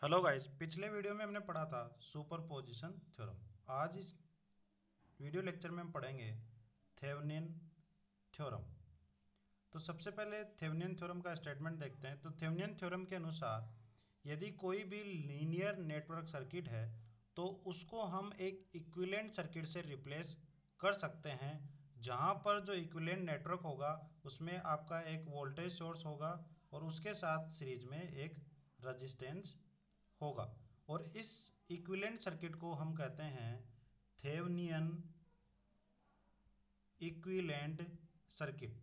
Hello guys, पिछले video में हमने पढ़ा था सुपरपोजिशन थ्योरम। आज इस वीडियो लेक्चर में हम पढ़ेंगे थेवेनिन थ्योरम। तो सबसे पहले थेवेनिन थ्योरम का स्टेटमेंट देखते हैं। तो थेवेनिन थ्योरम के अनुसार यदि कोई भी लीनियर नेटवर्क सर्किट है तो उसको हम एक इक्विवेलेंट सर्किट से रिप्लेस कर सकते हैं, जहां पर जो इक्विवेलेंट नेटवर्क होगा उसमें आपका एक वोल्टेज सोर्स होगा और उसके साथ सीरीज में एक रेजिस्टेंस होगा। और इस इक्विवेलेंट सर्किट को हम कहते हैं थेवेनिन इक्विवेलेंट सर्किट।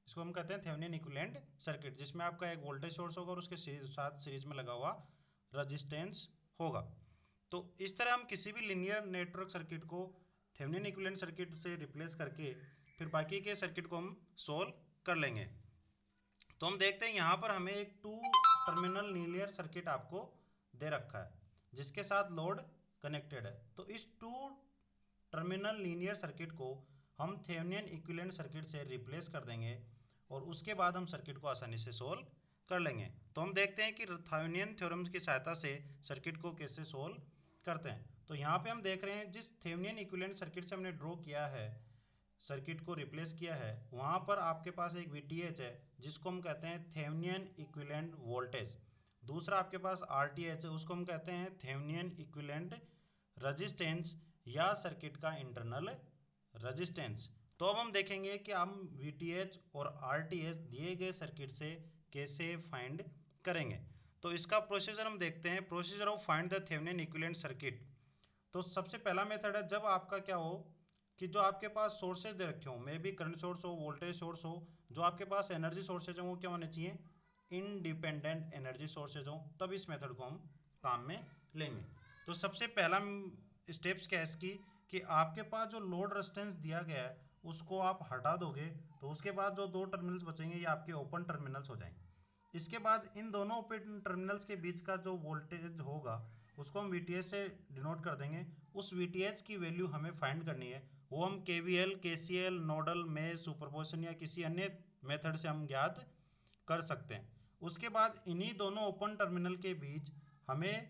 इसको हम कहते हैं थेवेनिन इक्विवेलेंट सर्किट, जिसमें आपका एक वोल्टेज सोर्स होगा और उसके साथ सीरीज में लगा हुआ रेजिस्टेंस होगा। तो इस तरह हम किसी भी लीनियर नेटवर्क सर्किट को थेवेनिन इक्विवेलेंट सर्किट से रिप्लेस करके फिर बाकी के सर्किट को हम सोल्व कर लेंगे। तो हम देखते हैं यहाँ पर हमें एक 2 टर्मिनल लीनियर सर्किट आपको दे रखा है जिसके साथ लोड कनेक्टेड है। तो इस 2 टर्मिनल लीनियर सर्किट को हम थेवेनिन इक्विवेलेंट सर्किट से रिप्लेस कर देंगे और उसके बाद हम सर्किट को आसानी से सोल्व कर लेंगे। तो हम देखते हैं कि थेवेनिन थ्योरम की सहायता से सर्किट को कैसे सोल्व करते हैं। तो यहाँ पे हम देख रहे हैं जिस थेवेनिन इक्विवेलेंट सर्किट से हमने ड्रॉ किया है, सर्किट को रिप्लेस किया है, वहां पर आपके पास एक VTH है जिसको हम कहते हैं थेवेनिन इक्विवेलेंट वोल्टेज। दूसरा आपके पास RTH है, उसको हम कहते हैं थेवेनिन इक्विवेलेंट रेजिस्टेंस या सर्किट का इंटरनल रेजिस्टेंस। तो अब हम देखेंगे कि हम VTH और RTH दिए गए सर्किट से कैसे फाइंड करेंगे। तो इसका प्रोसीजर हम देखते हैं, procedure of find the Thevenin equivalent circuit. तो सबसे पहला मेथड है, जब आपका क्या हो कि जो आपके पास सोर्सेज दे रखे हो, मे बी करंट सोर्स हो, वोल्टेज सोर्स हो, जो आपके पास एनर्जी सोर्सेज हो वो क्या होने चाहिए, इंडिपेंडेंट एनर्जी सोर्सेज हो, तब इस मेथड को हम काम में लेंगे। तो सबसे पहला स्टेप्स क्या है इसकी कि आपके पास जो लोड रेजिस्टेंस दिया गया है उसको आप हटा दोगे, तो उसके बाद जो 2 टर्मिनल्स बचेंगे ये आपके ओपन टर्मिनल्स हो जाएंगे। इसके बाद इन दोनों ओपन टर्मिनल्स के बीच का जो वोल्टेज होगा उसको हम VTH से डिनोट कर देंगे। उस VTH की वैल्यू हमें फाइंड करनी है, वो हम KVL, KCL, nodal, mesh, superposition या किसी अन्य मेथड से हम ज्ञात कर सकते हैं। उसके बाद इन्हीं दोनों ओपन टर्मिनल के बीच हमें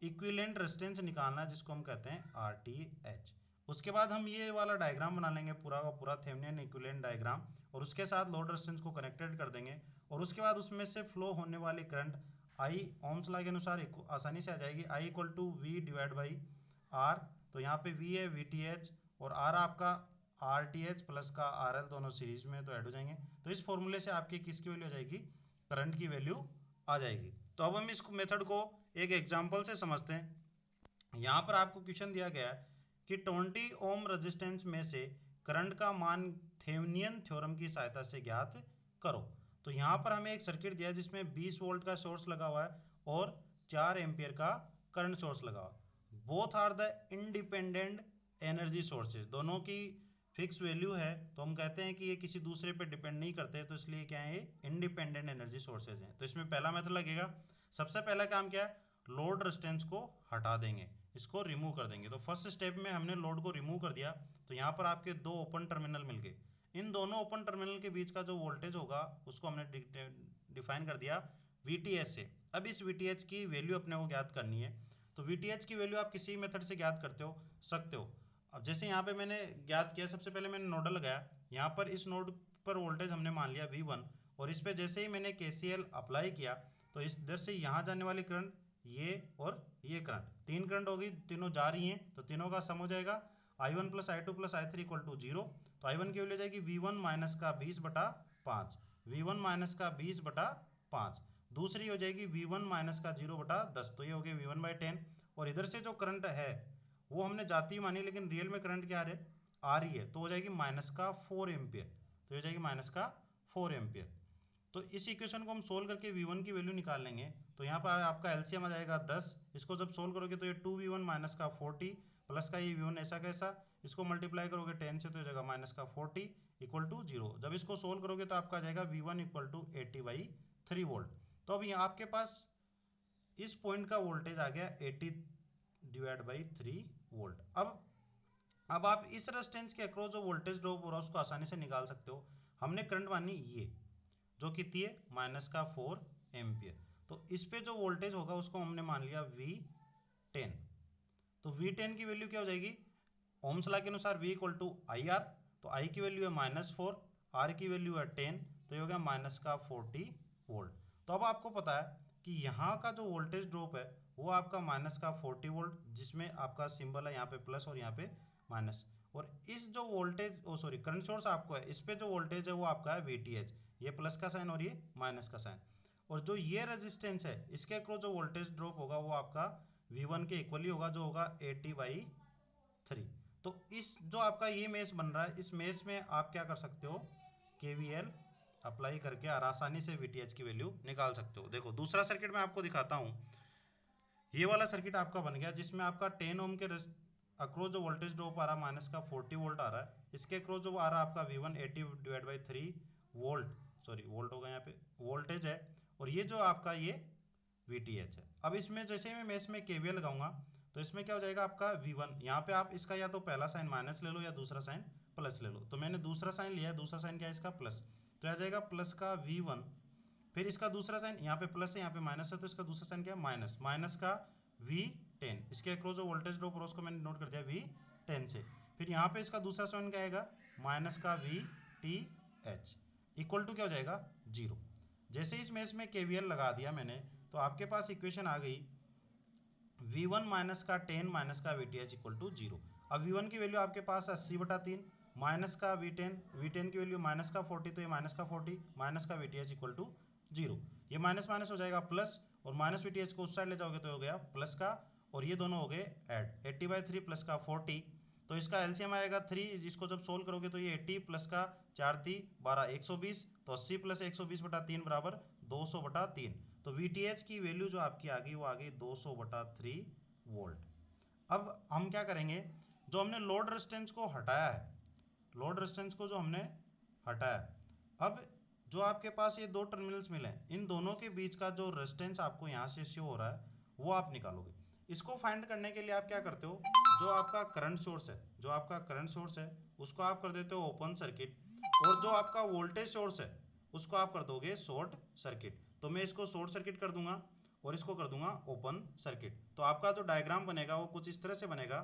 इक्विवेलेंट रेजिस्टेंस निकालना है जिसको हम कहते हैं RTH। उसके बाद हम ये वाला डायग्राम बना लेंगे, पूरा का पूरा थेवेनिन इक्विवेलेंट डायग्राम, और उसके साथ लोड रेजिस्टेंस को कनेक्टेड कर देंगे। और उसके बाद उसमें से फ्लो होने वाली करंट I ओम्स लॉ के अनुसार आसानी से आ जाएगी, I equal to V divide by R। तो यहाँ पे V है VTH और R आपका RTH प्लस का RL, दोनों सीरीज में तो ऐड हो जाएंगे। तो इस फॉर्मूले से आपकी किसकी वैल्यू आ जाएगी, करंट की वैल्यू आ जाएगी। तो अब हम इस मेथड को एक एग्जांपल से समझते हैं। यहाँ पर आपको क्वेश्चन दिया गया है कि 20 ओम रेजिस्टेंस में से करंट का मान थेवेनिन थ्योरम की सहायता से ज्ञात करो। तो यहाँ पर हमें एक सर्किट दिया है जिसमें 20 वोल्ट का सोर्स लगा हुआ है और 4 एम्पियर का करंट सोर्स लगा हुआ है। Both are the independent energy sources, दोनों की फिक्स वैल्यू है, तो हम कहते हैं कि ये किसी दूसरे पे डिपेंड नहीं करते, तो इसलिए क्या है, ये इंडिपेंडेंट एनर्जी सोर्सेज हैं। तो इसमें पहला मेथड लगेगा। सबसे पहला काम क्या है, लोड रेजिस्टेंस को हटा देंगे, इसको रिमूव कर देंगे। तो फर्स्ट स्टेप में हमने लोड को रिमूव कर दिया, तो यहाँ पर आपके 2 ओपन टर्मिनल मिल गए। इन दोनों ओपन टर्मिनल के बीच का जो वोल्टेज होगा उसको हमने डिफाइन कर दिया VTH से। अब इस VTH की वैल्यू अपने को ज्ञात करनी है। तो VTH की वैल्यू आप किसी मेथड से ज्ञात करते हो सकते हो। अब जैसे यहाँ पे मैंने ज्ञात किया, सबसे पहले मैंने नोडल लगाया, यहाँ पर इस नोड पर वोल्टेज हमने मान लिया V1, और इस पे जैसे ही मैंने KCL अप्लाई किया तो इस इधर से यहाँ जाने वाली करंट ये और ये करंट, 3 करंट होगी, तीनों जा रही हैं, तो तीनों का सम हो जाएगा I1 plus I2 plus I3 equal to 0। तो I1 की वैल्यू जाएगी V1 माइनस का 20/5, V1 माइनस का 20/5। दूसरी हो जाएगी V1 माइनस का 0/10, तो ये हो गया V1/10। और इधर से जो करंट है वो हमने जाती मानी, लेकिन रियल में करंट क्या आ रही है, तो हो जाएगी माइनस का 4 एम्पियर। तो हो जाएगी माइनस का 4 एम्पियर। तो इस इक्वेशन को हम सोल्व करके V1 की वैल्यू निकाल लेंगे। तो यहाँ पर आपका LCM आ जाएगा 10, इसको जब सोल्व करोगे तो ये 2V1 माइनस का 40 प्लस का ये V1 ऐसा कैसा, इसको मल्टीप्लाई करोगे 10 से तो हो जाएगा माइनस का 40 इक्वल टू 0। जब इसको सोल्व करोगे तो आपका आ जाएगा V1 इक्वल टू 80/3 वोल्ट। तो अब यहाँ आपके पास इस पॉइंट का वोल्टेज आ गया 80/3 वोल्ट। अब आप इस रेजिस्टेंस के अक्रॉस जो वोल्टेज ड्रॉप हो रहा है उसको आसानी से निकाल सकते हो। हमने करंट मानी ये जो कितनी है, माइनस का 4 एम्पियर। तो तो इस पे जो वोल्टेज होगा उसको हमने मान लिया V10। तो V10 की वैल्यू क्या हो जाएगी, ओम्स लॉ के अनुसार V equal to I R, तो I की वैल्यू है -4, R की वैल्यू है 10, तो ये हो गया -40 वोल्ट। तो अब आपको पता है कि यहाँ का जो वोल्टेज ड्रॉप है वो आपका -40 वोल्ट, जिसमें आपका सिंबल है यहाँ पे प्लस और यहाँ पे माइनस, और इस जो वोल्टेज करंट सोर्स आपको है इस पे जो वोल्टेज है वो आपका है VTH, ये प्लस का साइन और ये माइनस का साइन, और जो ये रेजिस्टेंस है इसके अक्रॉस जो वोल्टेज ड्रॉप होगा वो आपका V1 के इक्वली होगा, जो होगा 80/3। तो इस जो आपका ये मेश बन रहा है, इस मेश में आप क्या कर सकते हो, KVL अप्लाई करके आसानी से VTH की वैल्यू निकाल सकते हो। देखो दूसरा सर्किट मैं आपको दिखाता हूँ। ये वाला सर्किट आपका बन गया जिसमें आपका 10 ओम के अक्रॉस जो वोल्टेज ड्रॉप आ रहा है -40 वोल्ट आ रहा है, इसके अक्रॉस जो आ रहा है आपका V1 80/3 वोल्ट, वोल्ट होगा यहाँ पे वोल्टेज है, और ये जो आपका ये VTH है। अब इसमें जैसे मैं इसमें KVL लगाऊंगा तो इसमें क्या हो जाएगा आपका V1, यहाँ पे आप इसका या तो पहला साइन माइनस ले लो या दूसरा साइन प्लस ले लो, तो मैंने दूसरा साइन लिया है, दूसरा साइन क्या है इसका प्लस, तो आ जाएगा प्लस का V1, फिर इसका दूसरा साइन यहाँ पे प्लस है यहाँ पे माइनस है, तो इसका दूसरा साइन क्या है माइनस, माइनस का V10, इसके अक्रॉस जो वोल्टेज ड्रॉप है उसको मैंने नोट कर दिया V10 से, फिर यहाँ पे इसका दूसरा साइन क्या आएगा माइनस का VTH इक्वल टू क्या हो जाएगा 0। जैसे इस मेश में KVL लगा दिया मैंने तो आपके पास इक्वेशन आ गई V1 माइनस का 10 माइनस का VTH इक्वल टू 0। अब V1 की वैल्यू आपके पास 80/3 माइनस का V10 की वैल्यू माइनस का 40, तो ये माइनस का 40 माइनस का VTH इक्वल टू 0। ये माइनस माइनस हो जाएगा प्लस, और माइनस VTH को उस साइड ले जाओगे तो हो गया प्लस का, और ये दोनों हो गए ऐड 80/3 प्लस का 40, तो इसका एलसीएम आएगा 3, जिसको जब सोल्व करोगे तो ये 80 प्लस का 4 3 12 120, तो 80 प्लस 120/3 बराबर 200/3। तो VTH की वैल्यू जो आपकी आ गई वो आ गई 200/3 वोल्ट। अब हम क्या करेंगे, जो हमने लोड रेजिस्टेंस को हटाया है, लोड रेजिस्टेंस को जो हमने हटाया, अब जो आपके पास ये दो टर्मिनल्स मिले हैं इन दोनों के बीच का जो रेजिस्टेंस आपको यहाँ से शो हो रहा है वो आप निकालोगे। इसको फाइंड करने के लिए आप क्या करते हो, जो आपका करंट सोर्स है, जो आपका करंट सोर्स है उसको आप कर देते हो ओपन सर्किट, और जो आपका वोल्टेज सोर्स है उसको आप कर दोगे शॉर्ट सर्किट। तो मैं इसको शॉर्ट सर्किट कर दूंगा और इसको कर दूंगा ओपन सर्किट। तो आपका जो डायग्राम बनेगा वो कुछ इस तरह से बनेगा,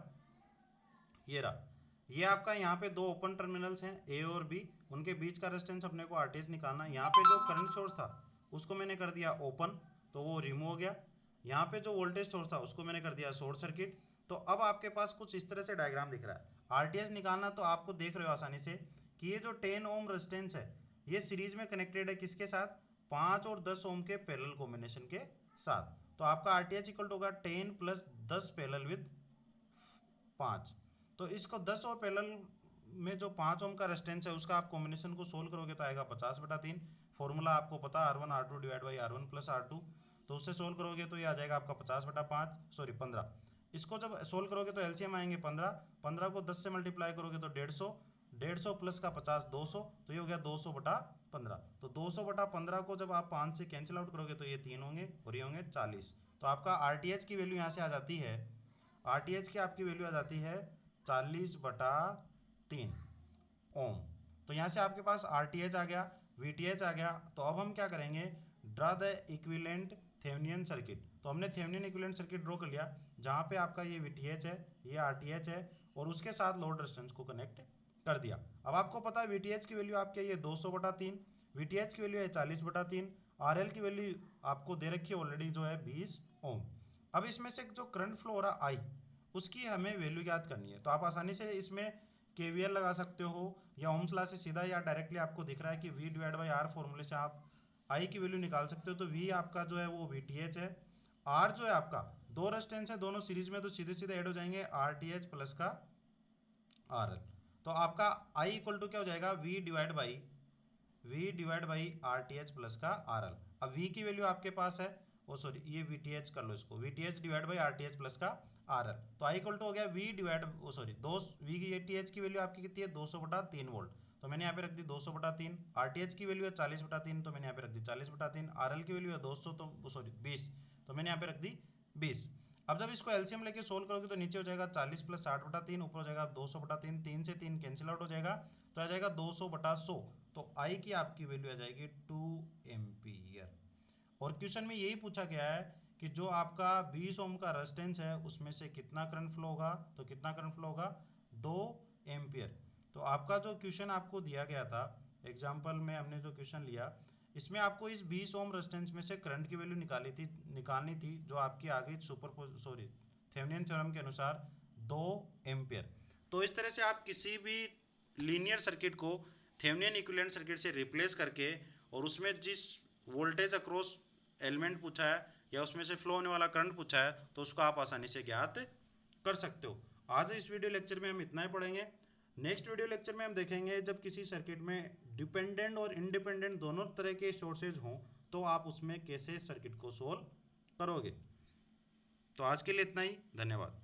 ये रहा, ये आपका यहाँ पे दो ओपन टर्मिनल्स हैं A और B, उनके बीच का रेजिस्टेंस अपने को RTH निकालना है। यहाँ पे जो करंट सोर्स था उसको मैंने कर दिया ओपन, तो वो रिमूव हो गया। यहाँ पे जो वोल्टेज सोर्स था उसको मैंने कर दिया शॉर्ट सर्किट। तो अब आपके पास कुछ इस तरह से डायग्राम दिख रहा है। RTH निकालना तो आपको देख रहे हो आसानी से कि ये जो 10 ओम रेजिस्टेंस है ये सीरीज में कनेक्टेड है किसके साथ, 5 और 10 ओम के पैरेलल कॉम्बिनेशन के साथ। तो आपका RTH इक्वल टू होगा 10 प्लस 10 पैरेलल विद 5। तो इसको 10 और पैरेलल में जो 5 ओम का रेजिस्टेंस है उसका आप कॉम्बिनेशन को सोल्व करोगे तो आएगा 50/3। फॉर्मूला आपको पता R1 R2 divide by R1 plus R2, तो उससे सोल्व करोगे तो ये आ जाएगा आपका 50/5 15। इसको जब सोल्व करोगे तो एलसीएम आएंगे 15, 15 को 10 से मल्टीप्लाई करोगे तो 150, 150 प्लस का 50 200, तो ये हो गया 200/15। तो 200/15 को जब आप 5 से कैंसिल आउट करोगे तो ये 3 होंगे और ये होंगे 40। तो आपका RTH की वैल्यू यहाँ से आ जाती है, RTH की आपकी वैल्यू आ जाती है 40/3 ओम। तो यहाँ से आपके पास RTH आ गया, VTH आ गया। तो अब हम क्या करेंगे, draw the equivalent Thevenin circuit. तो हमने थेवेनिन इक्विवेलेंट सर्किट ड्रॉ कर लिया जहाँ पे आपका ये VTH है, ये RTH है, और उसके साथ लोड रेजिस्टेंस को कनेक्ट कर दिया। अब आपको पता है VTH की वैल्यू आपके ये 200/3, VTH की वैल्यू है 40/3, RL की वैल्यू आपको दे रखी है ऑलरेडी जो है 20 ओम। अब इसमें से जो करंट फ्लो हो रहा I, उसकी हमें वैल्यू याद करनी है। तो आप आसानी से इसमें KVL लगा सकते हो या ओम्स लॉ से सीधा या डायरेक्टली आपको दिख रहा है कि V डिवाइड बाई R फॉर्मूले से आप I की वैल्यू निकाल सकते हो। तो V आपका जो है वो VTH है, R जो है आपका दो रेजिस्टेंस है दोनों सीरीज में, तो सीधे सीधे ऐड हो जाएंगे RTH प्लस का RL। तो आपका I इक्वल टू क्या हो जाएगा V divide by RTH plus का RL। अब V की वैल्यू आपके पास है, ये VTH कर लो, इसको VTH divide by RTH plus का RL। तो I इक्वल टू हो गया V डिवाइड V की VTH की वैल्यू आपकी कितनी है 200/3 वोल्ट, तो मैंने यहाँ पे रख दी 200/3। RTH की वैल्यू है 40/3, तो मैंने यहाँ पे रख दी 40/3। RL की वैल्यू है 20, तो मैंने यहाँ पे रख दी 20। अब जब इसको एलसीएम लेके सोल्व करोगे तो नीचे हो जाएगा 40 प्लस 60/3, ऊपर हो जाएगा 200/3, 3 से 3 कैंसिल आउट हो जाएगा, तो आ जाएगा 200/100। तो I की आपकी वैल्यू आ जाएगी 2 एम्पियर। और क्वेश्चन में यही पूछा गया है कि जो आपका 20 ओम का रेजिस्टेंस है उसमें से कितना करंट फ्लो होगा, तो कितना करंट फ्लो होगा 2 एम्पियर। तो आपका जो क्वेश्चन आपको दिया गया था एग्जाम्पल में हमने जो क्वेश्चन लिया इसमें आपको इस 20 ओम रेजिस्टेंस में से करंट की वैल्यू निकालनी थी जो आपकी आ गई थेवेनिन थ्योरम के अनुसार 2 एम्पियर। तो इस तरह से आप किसी भी लीनियर सर्किट को थेवेनिन इक्विवेलेंट सर्किट से रिप्लेस करके और उसमें जिस वोल्टेज अक्रॉस एलिमेंट पूछा है या उसमें से फ्लो होने वाला करंट पूछा है तो उसको आप आसानी से ज्ञात कर सकते हो। आज इस वीडियो लेक्चर में हम इतना ही पढ़ेंगे। नेक्स्ट वीडियो लेक्चर में हम देखेंगे जब किसी सर्किट में डिपेंडेंट और इंडिपेंडेंट दोनों तरह के सोर्सेज हों तो आप उसमें कैसे सर्किट को सोल्व करोगे। तो आज के लिए इतना ही, धन्यवाद।